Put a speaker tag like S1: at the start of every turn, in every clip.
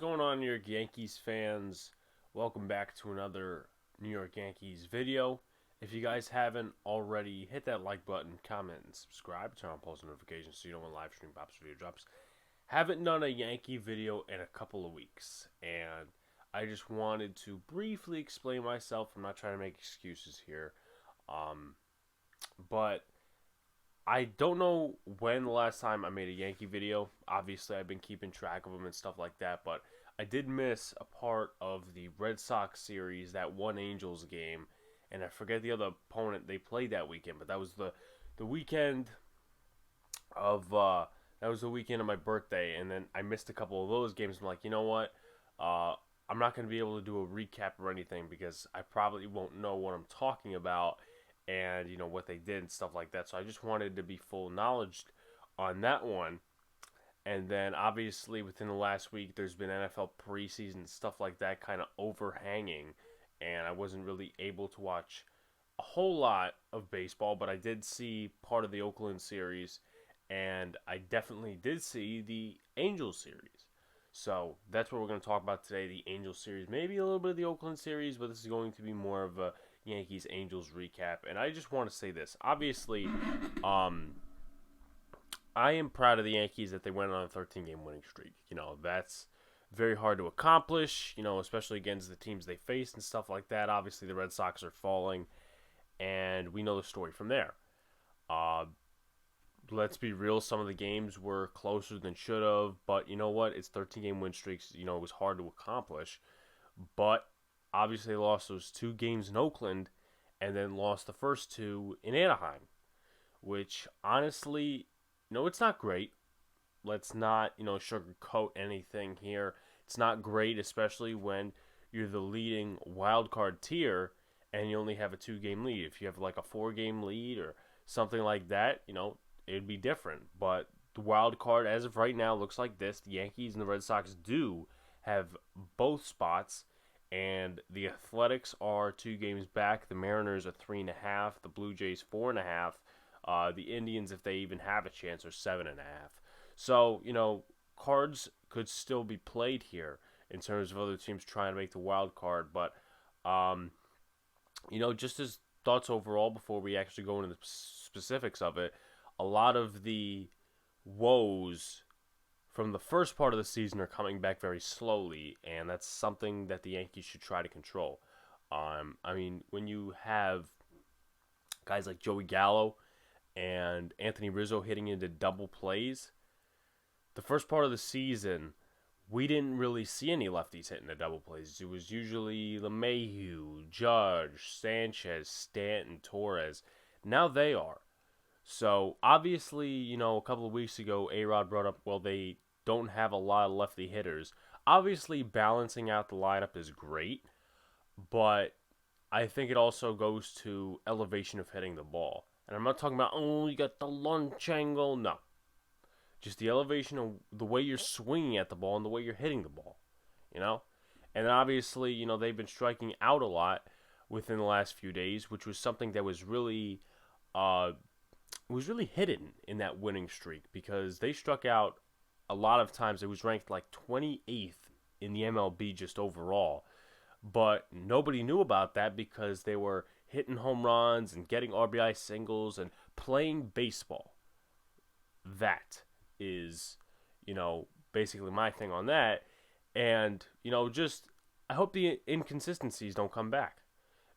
S1: going on, New York Yankees fans? Welcome back to another New York Yankees video. If you guys haven't already, hit that like button, comment, and subscribe. Turn on post notifications so you know when live stream pops video drops. Haven't done a Yankee video in a couple of weeks, and I just wanted to briefly explain myself. I'm not trying to make excuses here, but I don't know when the last time I made a Yankee video. Obviously, I've been keeping track of them and stuff like that, but I did miss a part of the Red Sox series, that one Angels game, and I forget the other opponent they played that weekend, but that was the weekend of my birthday, and then I missed a couple of those games. I'm like, you know what? I'm not going to be able to do a recap or anything because I probably won't know what I'm talking about and what they did and stuff like that. So I just wanted to be full knowledge on that one. And then obviously within the last week there's been NFL preseason stuff like that kind of overhanging, and I wasn't really able to watch a whole lot of baseball, but I did see part of the Oakland series, and I definitely did see the Angels series. So that's what we're going to talk about today, the Angels series. Maybe a little bit of the Oakland series, but this is going to be more of a Yankees-Angels recap. And I just want to say this. Obviously, I am proud of the Yankees that they went on a 13-game winning streak. That's very hard to accomplish, especially against the teams they faced and stuff like that. Obviously, the Red Sox are falling, and we know the story from there. Let's be real, some of the games were closer than should have, but you know what? It's 13-game win streaks. It was hard to accomplish, but obviously they lost those 2 games in Oakland and then lost the first 2 in Anaheim, which honestly, it's not great. Let's not, sugarcoat anything here. It's not great, especially when you're the leading wild card tier and you only have a 2-game lead. If you have like a 4-game lead or something like that, it'd be different. But the wild card, as of right now, looks like this. The Yankees and the Red Sox do have both spots, and the Athletics are 2 games back. The Mariners are 3.5. The Blue Jays 4.5. The Indians, if they even have a chance, are 7.5. So, cards could still be played here in terms of other teams trying to make the wild card. But, just as thoughts overall before we actually go into the specifics of it, a lot of the woes from the first part of the season are coming back very slowly, and that's something that the Yankees should try to control. When you have guys like Joey Gallo and Anthony Rizzo hitting into double plays, the first part of the season, we didn't really see any lefties hitting the double plays. It was usually LeMahieu, Judge, Sanchez, Stanton, Torres. Now they are. So, obviously, a couple of weeks ago, A-Rod brought up, well, they don't have a lot of lefty hitters. Obviously, balancing out the lineup is great, but I think it also goes to elevation of hitting the ball. And I'm not talking about, you got the lunch angle. No. Just the elevation of the way you're swinging at the ball and the way you're hitting the ball, And obviously, they've been striking out a lot within the last few days, which was something that was really hidden in that winning streak because they struck out a lot of times. It was ranked like 28th in the MLB just overall, but nobody knew about that because they were hitting home runs and getting RBI singles and playing baseball. That is, basically my thing on that. And, I hope the inconsistencies don't come back,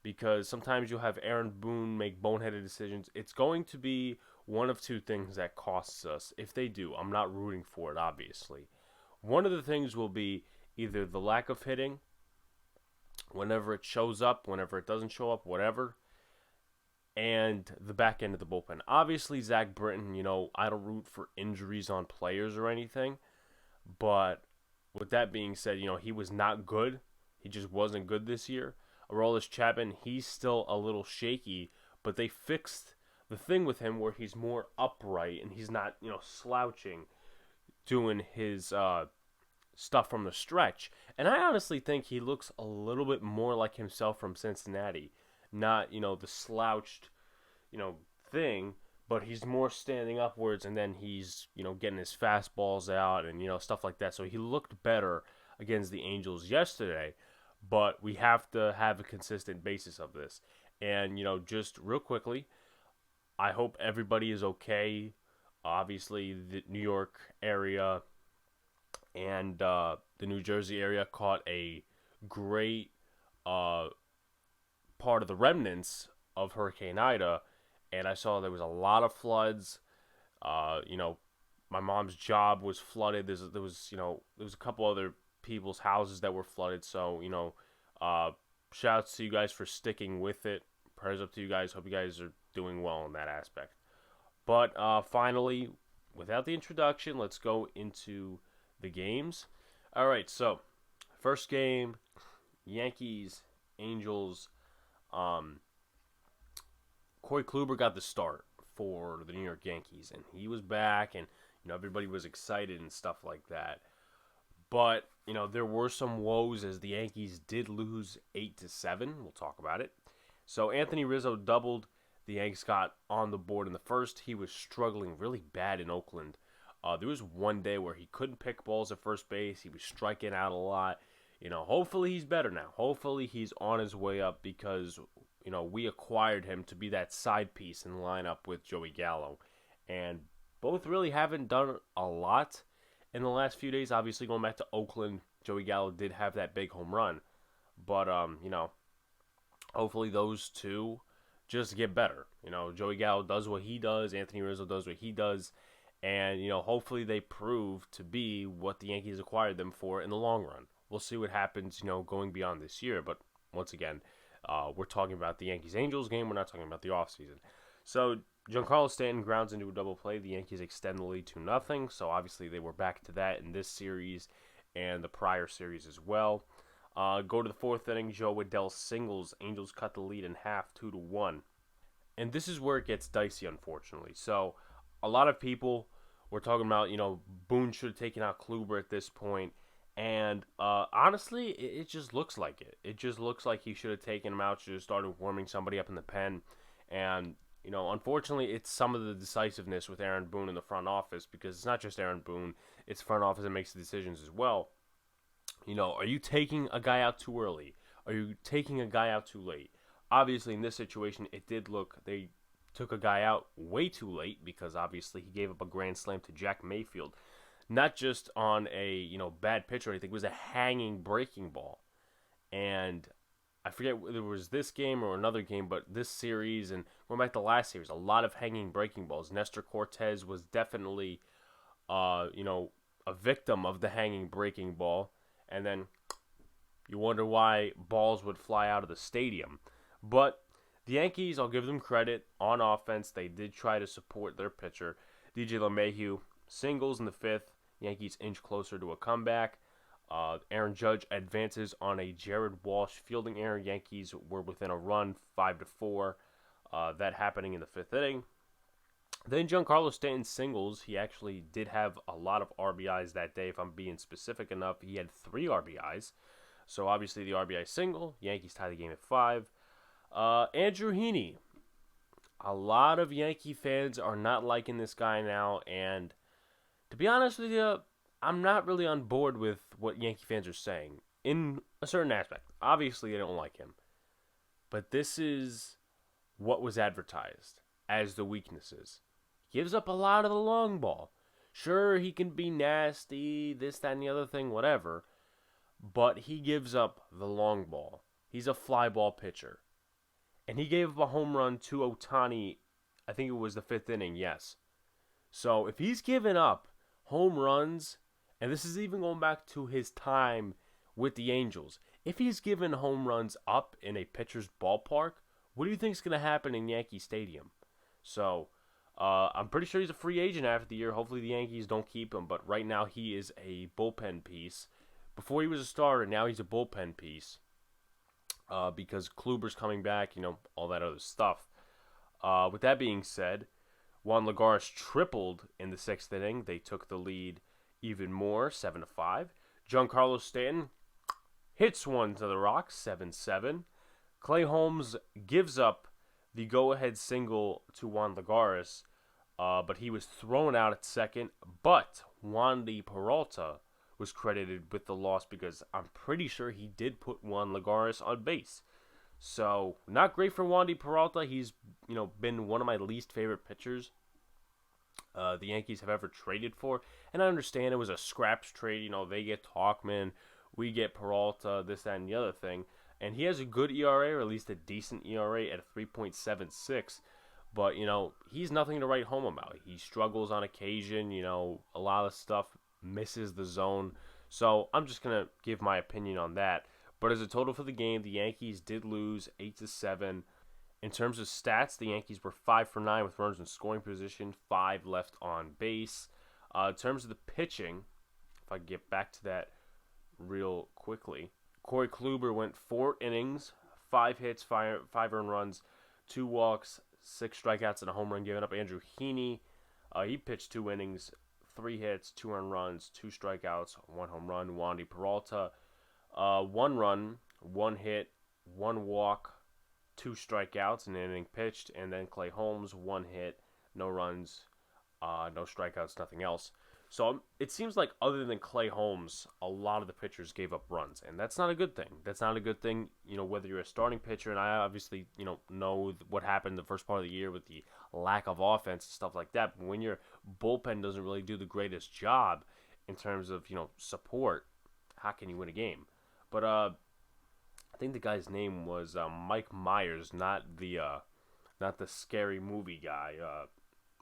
S1: because sometimes you'll have Aaron Boone make boneheaded decisions. It's going to be one of 2 things that costs us. If they do, I'm not rooting for it, obviously. One of the things will be either the lack of hitting, whenever it shows up, whenever it doesn't show up, whatever, and the back end of the bullpen. Obviously, Zach Britton, I don't root for injuries on players or anything, but with that being said, he was not good. He just wasn't good this year. Aroldis Chapman, he's still a little shaky, but they fixed the thing with him where he's more upright and he's not, slouching, doing his stuff from the stretch. And I honestly think he looks a little bit more like himself from Cincinnati. Not, the slouched, thing, but he's more standing upwards, and then he's, getting his fastballs out and, stuff like that. So he looked better against the Angels yesterday, but we have to have a consistent basis of this. And, just real quickly, I hope everybody is okay. Obviously, the New York area and the New Jersey area caught a great uh, part of the remnants of Hurricane Ida, and I saw there was a lot of floods. My mom's job was flooded. There was a couple other people's houses that were flooded. So shouts to you guys for sticking with it. Prayers up to you guys. Hope you guys are doing well in that aspect. But finally, without the introduction, let's go into the games. All right, so first game, Yankees, Angels. Corey Kluber got the start for the New York Yankees, and he was back, and everybody was excited and stuff like that. But there were some woes as the Yankees did lose 8-7. We'll talk about it. So Anthony Rizzo doubled. The Yanks got on the board in the first. He was struggling really bad in Oakland. There was one day where he couldn't pick balls at first base. He was striking out a lot. Hopefully he's better now. Hopefully he's on his way up because, we acquired him to be that side piece in the lineup with Joey Gallo. And both really haven't done a lot in the last few days. Obviously, going back to Oakland, Joey Gallo did have that big home run. But, hopefully those two just get better. Joey Gallo does what he does. Anthony Rizzo does what he does. And, hopefully they prove to be what the Yankees acquired them for in the long run. We'll see what happens, going beyond this year. But once again, we're talking about the Yankees-Angels game. We're not talking about the offseason. So, Giancarlo Stanton grounds into a double play. The Yankees extend the lead to 0. So, obviously, they were back to that in this series and the prior series as well. Go to the fourth inning. Joe Waddell singles. Angels cut the lead in half, 2-1. And this is where it gets dicey, unfortunately. So, a lot of people were talking about, Boone should have taken out Kluber at this point. And honestly, it just looks like it. It just looks like he should have taken him out, should have started warming somebody up in the pen. And, unfortunately, it's some of the decisiveness with Aaron Boone in the front office, because it's not just Aaron Boone, it's front office that makes the decisions as well. Are you taking a guy out too early? Are you taking a guy out too late? Obviously, in this situation, it did look, they took a guy out way too late because obviously he gave up a grand slam to Jack Mayfield. Not just on a, bad pitch or anything. It was a hanging breaking ball. And I forget whether it was this game or another game, but this series and going back to last series, a lot of hanging breaking balls. Nestor Cortez was definitely, a victim of the hanging breaking ball. And then you wonder why balls would fly out of the stadium. But the Yankees, I'll give them credit. On offense, they did try to support their pitcher. DJ LeMahieu singles in the fifth. Yankees inch closer to a comeback. Aaron Judge advances on a Jared Walsh fielding error. Yankees were within a run, 5-4. That happening in the fifth inning. Then Giancarlo Stanton singles. He actually did have a lot of RBIs that day. If I'm being specific enough, he had 3 RBIs. So obviously the RBI single. Yankees tie the game at 5. Andrew Heaney. A lot of Yankee fans are not liking this guy now, and to be honest with you, I'm not really on board with what Yankee fans are saying in a certain aspect. Obviously, they don't like him, but this is what was advertised as the weaknesses. Gives up a lot of the long ball. Sure, he can be nasty, this, that, and the other thing, whatever, but he gives up the long ball. He's a fly ball pitcher. And he gave up a home run to Ohtani, I think it was the 5th inning, yes. So if he's given up home runs, and this is even going back to his time with the Angels, if he's given home runs up in a pitcher's ballpark, what do you think is going to happen in Yankee Stadium? So I'm pretty sure he's a free agent after the year. Hopefully the Yankees don't keep him, but right now he is a bullpen piece. Before he was a starter, now he's a bullpen piece. Because Kluber's coming back, all that other stuff. With that being said, Juan Lagares tripled in the 6th inning. They took the lead even more, 7-5. Giancarlo Stanton hits one to the rocks, 7-7. Clay Holmes gives up the go-ahead single to Juan Lagares, but he was thrown out at second. But Wandy Peralta was credited with the loss because I'm pretty sure he did put Juan Lagares on base. So, not great for Wandy Peralta. He's, been one of my least favorite pitchers the Yankees have ever traded for. And I understand it was a scraps trade. They get Talkman, we get Peralta, this, that, and the other thing. And he has a good ERA, or at least a decent ERA at a 3.76. But, he's nothing to write home about. He struggles on occasion. A lot of stuff misses the zone. So I'm just going to give my opinion on that. But as a total for the game, the Yankees did lose 8-7. In terms of stats, the Yankees were 5 for 9 with runners in scoring position, 5 left on base. In terms of the pitching, if I get back to that real quickly, Corey Kluber went 4 innings, 5 hits, 5 earned runs, 2 walks, 6 strikeouts, and a home run given up. Andrew Heaney, he pitched 2 innings, 3 hits, 2 earned runs, 2 strikeouts, 1 home run. Wandy Peralta, 1 run, 1 hit, 1 walk, 2 strikeouts, an inning pitched. And then Clay Holmes, 1 hit, no runs, no strikeouts, nothing else. So it seems like other than Clay Holmes, a lot of the pitchers gave up runs, and that's not a good thing. That's not a good thing, whether you're a starting pitcher, and I obviously, know what happened the first part of the year with the lack of offense and stuff like that. But when your bullpen doesn't really do the greatest job in terms of, support, how can you win a game? But I think the guy's name was Mike Myers, not the scary movie guy,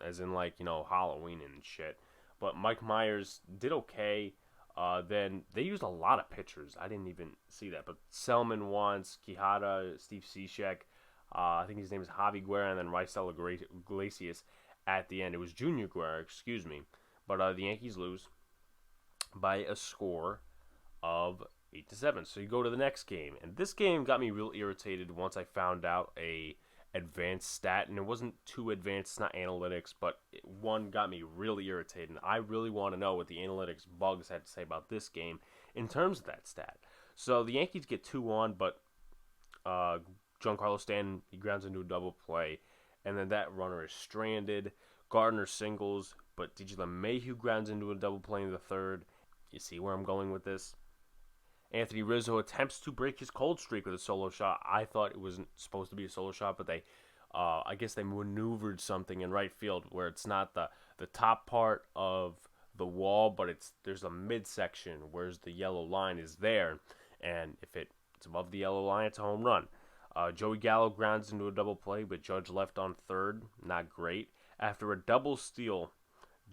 S1: as in Halloween and shit. But Mike Myers did okay. Then they used a lot of pitchers. I didn't even see that. But Selman once, Quijada, Steve Cishek, I think his name is Javi Guerra, and then Raisel Iglesias at the end. It was Junior Guerra, excuse me. But the Yankees lose by a score of 8-7. So you go to the next game. And this game got me real irritated once I found out a advanced stat, and it wasn't too advanced, it's not analytics, but one got me really irritated, and I really want to know what the analytics bugs had to say about this game in terms of that stat. So the Yankees get 2 on, but Giancarlo Stanton, he grounds into a double play, and then that runner is stranded. Gardner singles, but DJ LeMahieu grounds into a double play in the third. You see where I'm going with this? Anthony Rizzo attempts to break his cold streak with a solo shot. I thought it wasn't supposed to be a solo shot, but I guess they maneuvered something in right field where it's not the top part of the wall, but there's a midsection where the yellow line is there, and if it's above the yellow line, it's a home run. Joey Gallo grounds into a double play, but Judge left on third. Not great. After a double steal,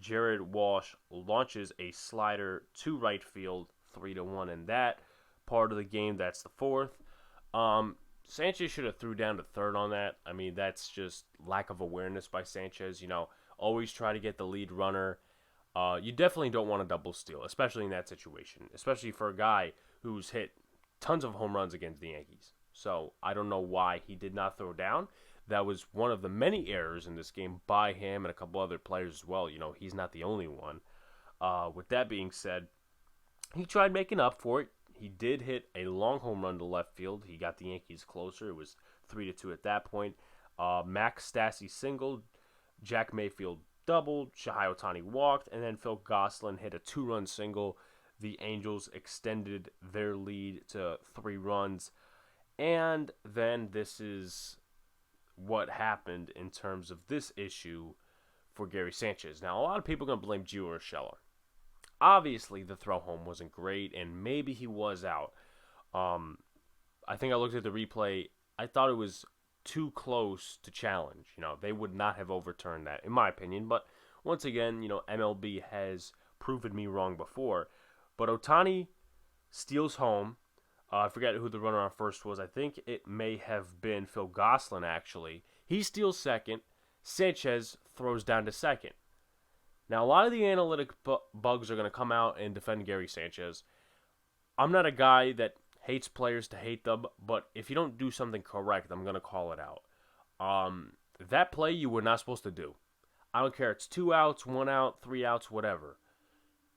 S1: Jared Walsh launches a slider to right field, 3-1 in that part of the game. That's the fourth. Sanchez should have threw down to third on that. I mean, that's just lack of awareness by Sanchez. Always try to get the lead runner. You definitely don't want a double steal, especially in that situation, especially for a guy who's hit tons of home runs against the Yankees. So I don't know why he did not throw down. That was one of the many errors in this game by him and a couple other players as well. He's not the only one. With that being said, he tried making up for it. He did hit a long home run to left field. He got the Yankees closer. It was 3-2 at that point. Max Stassi singled. Jack Mayfield doubled. Shohei Ohtani walked. And then Phil Gosselin hit a 2-run single. The Angels extended their lead to 3 runs. And then this is what happened in terms of this issue for Gary Sanchez. Now, a lot of people are going to blame Gio Urshela. Obviously, the throw home wasn't great, and maybe he was out. I think I looked at the replay. I thought it was too close to challenge. They would not have overturned that, in my opinion. But once again, MLB has proven me wrong before. But Ohtani steals home. I forget who the runner on first was. I think it may have been Phil Gosselin, actually. He steals second. Sanchez throws down to second. Now, a lot of the analytic bugs are going to come out and defend Gary Sanchez. I'm not a guy that hates players to hate them, but if you don't do something correct, I'm going to call it out. That play you were not supposed to do. I don't care. It's 2 outs, 1 out, 3 outs, whatever.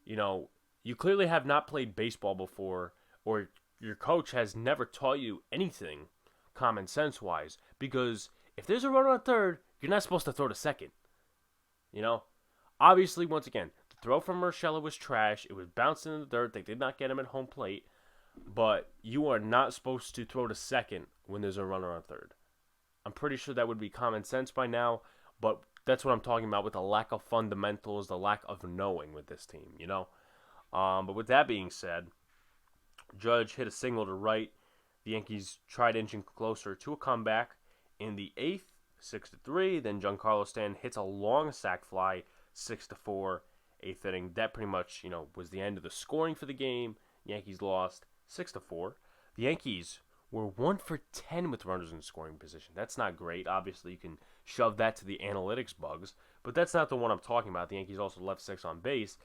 S1: You clearly have not played baseball before, or your coach has never taught you anything common sense-wise, because if there's a runner on third, you're not supposed to throw to second. Obviously, once again, the throw from Urshela was trash. It was bouncing in the dirt. They did not get him at home plate. But you are not supposed to throw to second when there's a runner on third. I'm pretty sure that would be common sense by now, but that's what I'm talking about with the lack of fundamentals, the lack of knowing with this team, you know? But with that being said, Judge hit a single to right. The Yankees tried inching closer to a comeback in the eighth, 6-3. Then Giancarlo Stanton hits a long sac fly, 6-4, eighth inning. That pretty much, was the end of the scoring for the game. Yankees lost 6-4. The Yankees were 1 for 10 with runners in scoring position. That's not great. Obviously, you can shove that to the analytics bugs, but that's not the one I'm talking about. The Yankees also left 6 on base.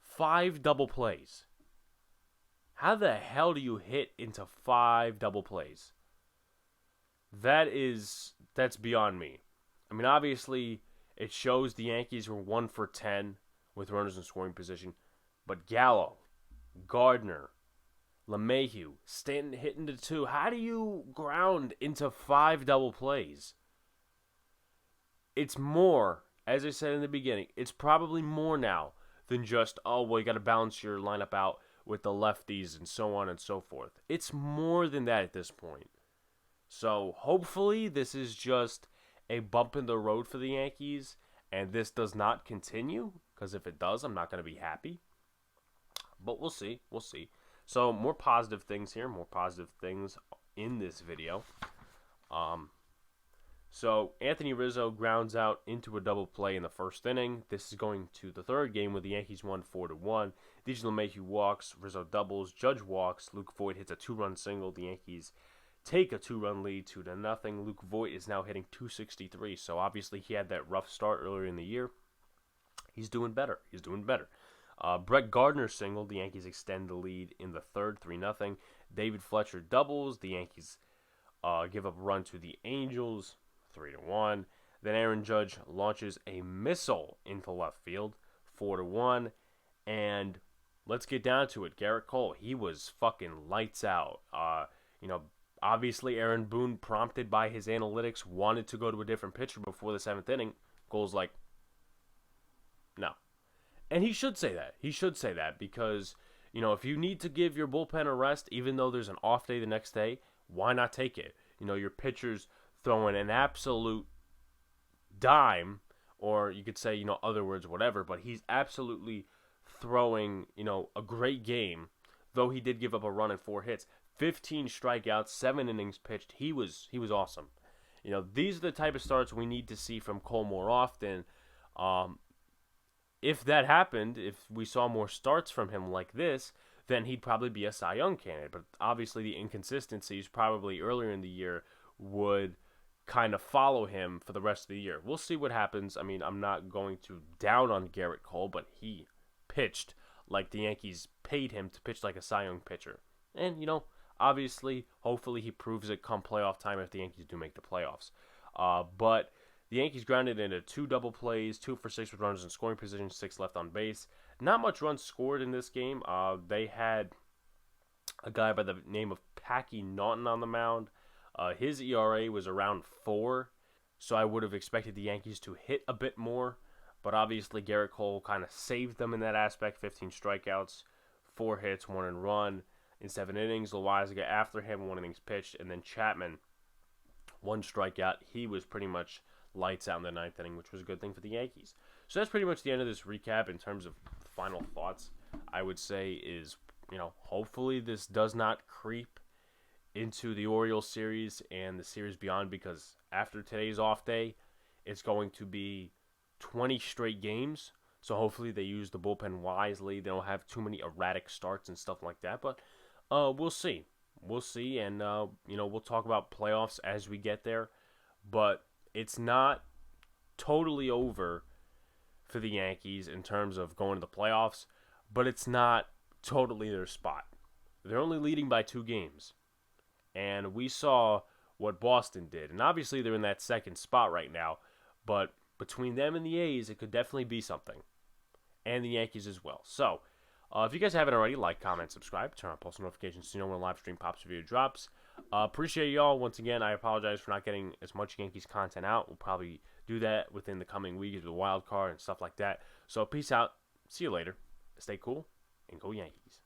S1: 5 double plays. How the hell do you hit into 5 double plays? That's beyond me. I mean, obviously, it shows the Yankees were 1 for 10 with runners in scoring position, but Gallo, Gardner, LeMahieu, Stanton hitting to 2. How do you ground into 5 double plays? It's more, as I said in the beginning, it's probably more now than just, you got to balance your lineup out with the lefties and so on and so forth. It's more than that at this point. So hopefully this is just a bump in the road for the Yankees and this does not continue, because if it does, I'm not going to be happy. But we'll see. We'll see. So more positive things here, more positive things in this video. So Anthony Rizzo grounds out into a double play in the first inning. This is going to the third game where the Yankees won 4-1. DJ LeMahieu walks, Rizzo doubles, Judge walks, Luke Voit hits a 2-run single. The Yankees take a 2-run lead, 2-0. Luke Voit is now hitting .263, so obviously he had that rough start earlier in the year. He's doing better. Brett Gardner single. The Yankees extend the lead in the third, 3-0. David Fletcher doubles. The Yankees give up a run to the Angels, 3-1. Then Aaron Judge launches a missile into left field, 4-1. And let's get down to it. Garrett Cole, he was fucking lights out. Obviously Aaron Boone, prompted by his analytics, wanted to go to a different pitcher before the 7th inning. Cole's like, no. And he should say that. He should say that because, if you need to give your bullpen a rest, even though there's an off day the next day, why not take it? Your pitcher's throwing an absolute dime, or you could say, other words, whatever, but he's absolutely throwing, a great game, though he did give up a run and 4 hits. 15 strikeouts, 7 innings pitched. He was awesome. These are the type of starts we need to see from Cole more often. If that happened, if we saw more starts from him like this, then he'd probably be a Cy Young candidate. But obviously the inconsistencies probably earlier in the year would kind of follow him for the rest of the year. We'll see what happens. I mean, I'm not going to down on Garrett Cole, but he pitched like the Yankees paid him to pitch like a Cy Young pitcher. And, obviously, hopefully he proves it come playoff time if the Yankees do make the playoffs. But the Yankees grounded into 2 double plays, 2 for 6 with runners in scoring position, 6 left on base. Not much runs scored in this game. They had a guy by the name of Packy Naughton on the mound. His ERA was around 4, so I would have expected the Yankees to hit a bit more. But obviously Garrett Cole kind of saved them in that aspect. 15 strikeouts, 4 hits, 1 earned run. In 7 innings, Loaizaga after him, 1 innings pitched, and then Chapman, 1 strikeout. He was pretty much lights out in the 9th inning, which was a good thing for the Yankees. So that's pretty much the end of this recap. In terms of final thoughts, I would say is, hopefully this does not creep into the Orioles series and the series beyond, because after today's off day, it's going to be 20 straight games. So hopefully they use the bullpen wisely. They don't have too many erratic starts and stuff like that, but we'll see. We'll see, and, we'll talk about playoffs as we get there. But it's not totally over for the Yankees in terms of going to the playoffs, but it's not totally their spot. They're only leading by 2 games. And we saw what Boston did. And obviously they're in that second spot right now, but between them and the A's, it could definitely be something. And the Yankees as well. So, If you guys haven't already, like, comment, subscribe, turn on post notifications so you know when a live stream pops video drops. Appreciate y'all. Once again, I apologize for not getting as much Yankees content out. We'll probably do that within the coming weeks with the wild card and stuff like that. So peace out. See you later. Stay cool and go Yankees.